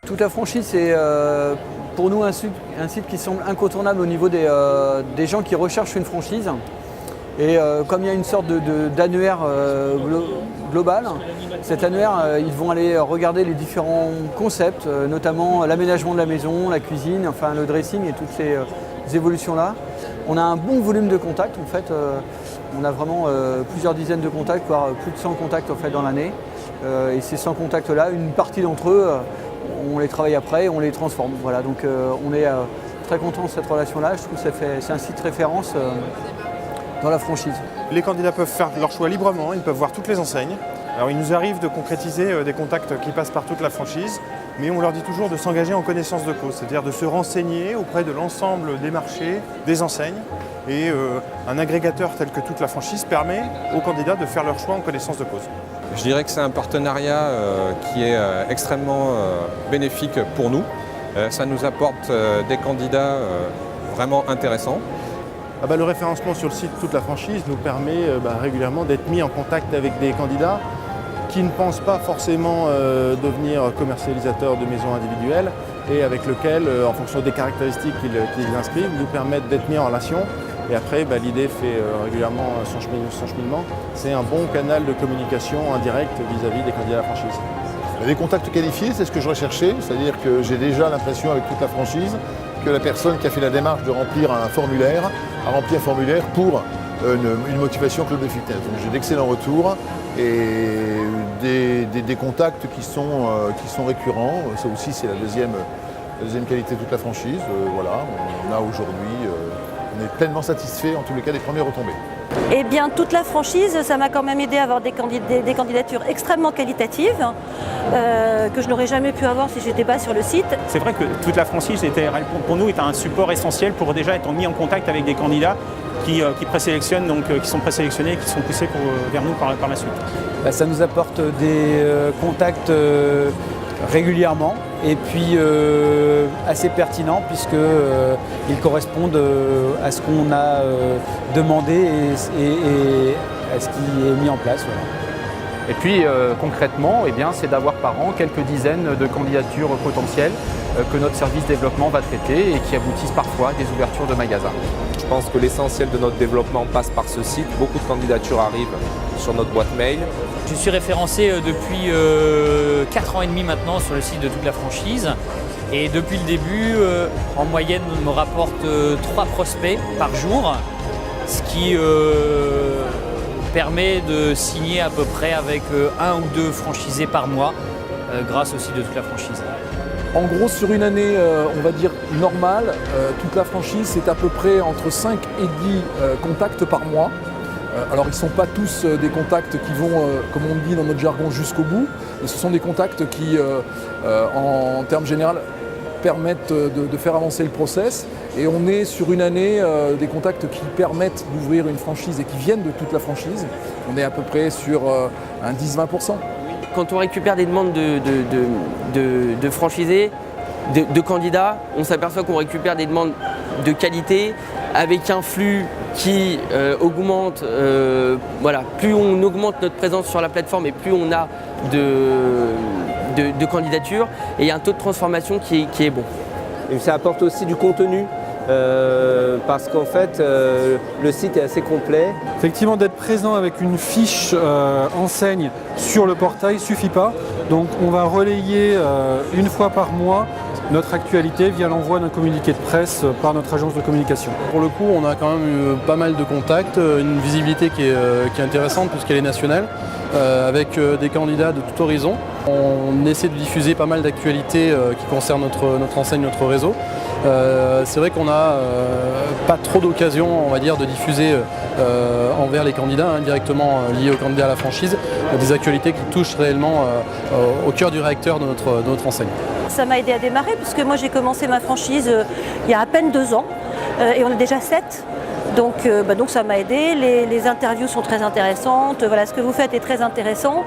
Toute la franchise, c'est pour nous un site qui semble incontournable au niveau des gens qui recherchent une franchise. Et comme il y a une sorte d'annuaire global, cet annuaire, ils vont aller regarder les différents concepts, notamment l'aménagement de la maison, la cuisine, enfin le dressing et toutes ces évolutions-là. On a un bon volume de contacts, en fait. On a vraiment plusieurs dizaines de contacts, voire plus de 100 contacts en fait, dans l'année. Et ces 100 contacts-là, une partie d'entre eux, on les travaille après et on les transforme. Voilà, donc on est très content de cette relation-là. Je trouve que c'est un site référence dans la franchise. Les candidats peuvent faire leur choix librement, ils peuvent voir toutes les enseignes. Alors il nous arrive de concrétiser des contacts qui passent par toute la franchise, mais on leur dit toujours de s'engager en connaissance de cause, c'est-à-dire de se renseigner auprès de l'ensemble des marchés, des enseignes. Et un agrégateur tel que toute la franchise permet aux candidats de faire leur choix en connaissance de cause. Je dirais que c'est un partenariat qui est extrêmement bénéfique pour nous. Ça nous apporte des candidats vraiment intéressants. Le référencement sur le site Toute la franchise nous permet régulièrement d'être mis en contact avec des candidats qui ne pensent pas forcément devenir commercialisateurs de maisons individuelles et avec lesquels, en fonction des caractéristiques qu'ils inscrivent, nous permettent d'être mis en relation. Et après, l'idée fait régulièrement son cheminement. C'est un bon canal de communication indirect vis-à-vis des candidats à la franchise. Les contacts qualifiés, c'est ce que je recherchais, c'est-à-dire que j'ai déjà l'impression avec toute la franchise que la personne qui a fait la démarche de remplir un formulaire a rempli un formulaire pour une motivation Club de Fitness. Donc j'ai d'excellents retours et des contacts qui sont récurrents. Ça aussi c'est la deuxième qualité de toute la franchise. Voilà, on a aujourd'hui, on est pleinement satisfait en tous les cas des premières retombées. Eh bien, toute la franchise, ça m'a quand même aidé à avoir des candidatures extrêmement qualitatives que je n'aurais jamais pu avoir si je n'étais pas sur le site. C'est vrai que toute la franchise, pour nous, est un support essentiel pour déjà être mis en contact avec des candidats qui présélectionnent, donc qui sont présélectionnés et qui sont poussés vers nous par la suite. Ça nous apporte des contacts régulièrement et puis assez pertinents puisqu'ils correspondent à ce qu'on a demandé et à ce qui est mis en place. Voilà. Et puis concrètement, c'est d'avoir par an quelques dizaines de candidatures potentielles que notre service développement va traiter et qui aboutissent parfois à des ouvertures de magasins. Je pense que l'essentiel de notre développement passe par ce site. Beaucoup de candidatures arrivent sur notre boîte mail. Je suis référencé depuis 4 ans et demi maintenant sur le site de Toute la franchise. Et depuis le début, en moyenne, on me rapporte 3 prospects par jour, ce qui permet de signer à peu près avec 1 ou 2 franchisés par mois grâce au site de Toute la franchise. En gros, sur une année, on va dire normale, Toute la franchise, c'est à peu près entre 5 et 10 contacts par mois. Alors, ils ne sont pas tous des contacts qui vont, comme on dit dans notre jargon, jusqu'au bout. Mais ce sont des contacts qui, en termes généraux, permettent de faire avancer le process. Et on est sur une année des contacts qui permettent d'ouvrir une franchise et qui viennent de Toute la franchise. On est à peu près sur un 10-20%. Quand on récupère des demandes de franchisés, de candidats, on s'aperçoit qu'on récupère des demandes de qualité avec un flux qui augmente. Plus on augmente notre présence sur la plateforme et plus on a de candidatures et il y a un taux de transformation qui est bon. Et ça apporte aussi du contenu. Parce qu'en fait, le site est assez complet. Effectivement, d'être présent avec une fiche enseigne sur le portail ne suffit pas. Donc on va relayer une fois par mois notre actualité via l'envoi d'un communiqué de presse par notre agence de communication. Pour le coup, on a quand même eu pas mal de contacts, une visibilité qui est intéressante puisqu'elle est nationale, avec des candidats de tout horizon. On essaie de diffuser pas mal d'actualités qui concernent notre enseigne, notre réseau. C'est vrai qu'on n'a pas trop d'occasion, on va dire, de diffuser envers les candidats, directement liés aux candidats à la franchise, des actualités qui touchent réellement au cœur du réacteur de notre enseigne. Ça m'a aidé à démarrer puisque moi j'ai commencé ma franchise il y a à peine 2 ans et on est déjà 7. Donc ça m'a aidé, les interviews sont très intéressantes, voilà, ce que vous faites est très intéressant.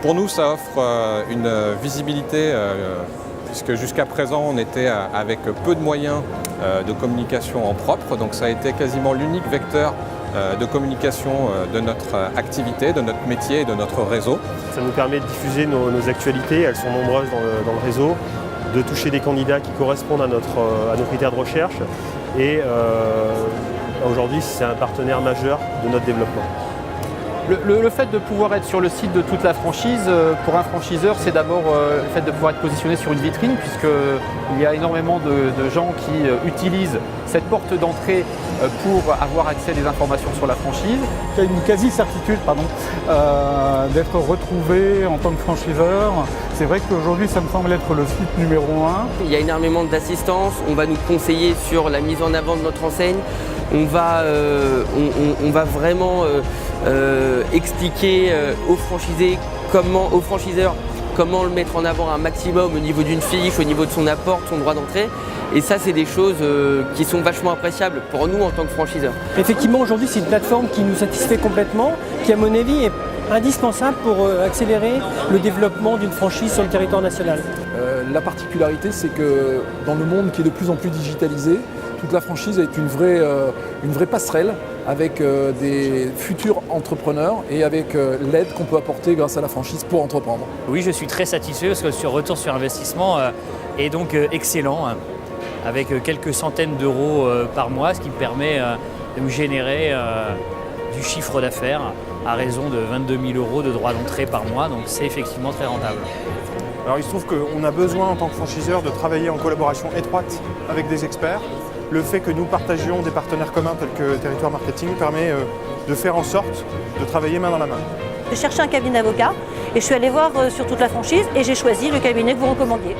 Pour nous, ça offre une visibilité puisque jusqu'à présent on était avec peu de moyens de communication en propre, donc ça a été quasiment l'unique vecteur de communication de notre activité, de notre métier et de notre réseau. Ça nous permet de diffuser nos actualités, elles sont nombreuses dans le réseau. de toucher des candidats qui correspondent à nos critères de recherche. Et aujourd'hui, c'est un partenaire majeur de notre développement. Le fait de pouvoir être sur le site de toute la franchise, pour un franchiseur, c'est d'abord le fait de pouvoir être positionné sur une vitrine, puisqu'il y a énormément de gens qui utilisent cette porte d'entrée pour avoir accès à des informations sur la franchise. Il y a une quasi-certitude d'être retrouvé en tant que franchiseur. C'est vrai qu'aujourd'hui, ça me semble être le site numéro 1. Il y a énormément d'assistance, on va nous conseiller sur la mise en avant de notre enseigne. On va vraiment expliquer aux franchiseurs comment le mettre en avant un maximum au niveau d'une fiche, au niveau de son apport, de son droit d'entrée. Et ça, c'est des choses qui sont vachement appréciables pour nous en tant que franchiseurs. Effectivement, aujourd'hui, c'est une plateforme qui nous satisfait complètement, qui à mon avis est indispensable pour accélérer le développement d'une franchise sur le territoire national. La particularité, c'est que dans le monde qui est de plus en plus digitalisé, toute la franchise est une vraie passerelle avec des futurs entrepreneurs et avec l'aide qu'on peut apporter grâce à la franchise pour entreprendre. Oui, je suis très satisfait parce que le retour sur investissement est donc excellent, avec quelques centaines d'euros par mois, ce qui me permet de me générer du chiffre d'affaires à raison de 22 000 euros de droits d'entrée par mois, donc c'est effectivement très rentable. Alors il se trouve qu'on a besoin en tant que franchiseur de travailler en collaboration étroite avec des experts. Le fait que nous partagions des partenaires communs tels que Territoire Marketing permet de faire en sorte de travailler main dans la main. J'ai cherché un cabinet d'avocat et je suis allée voir sur toute la franchise et j'ai choisi le cabinet que vous recommandiez.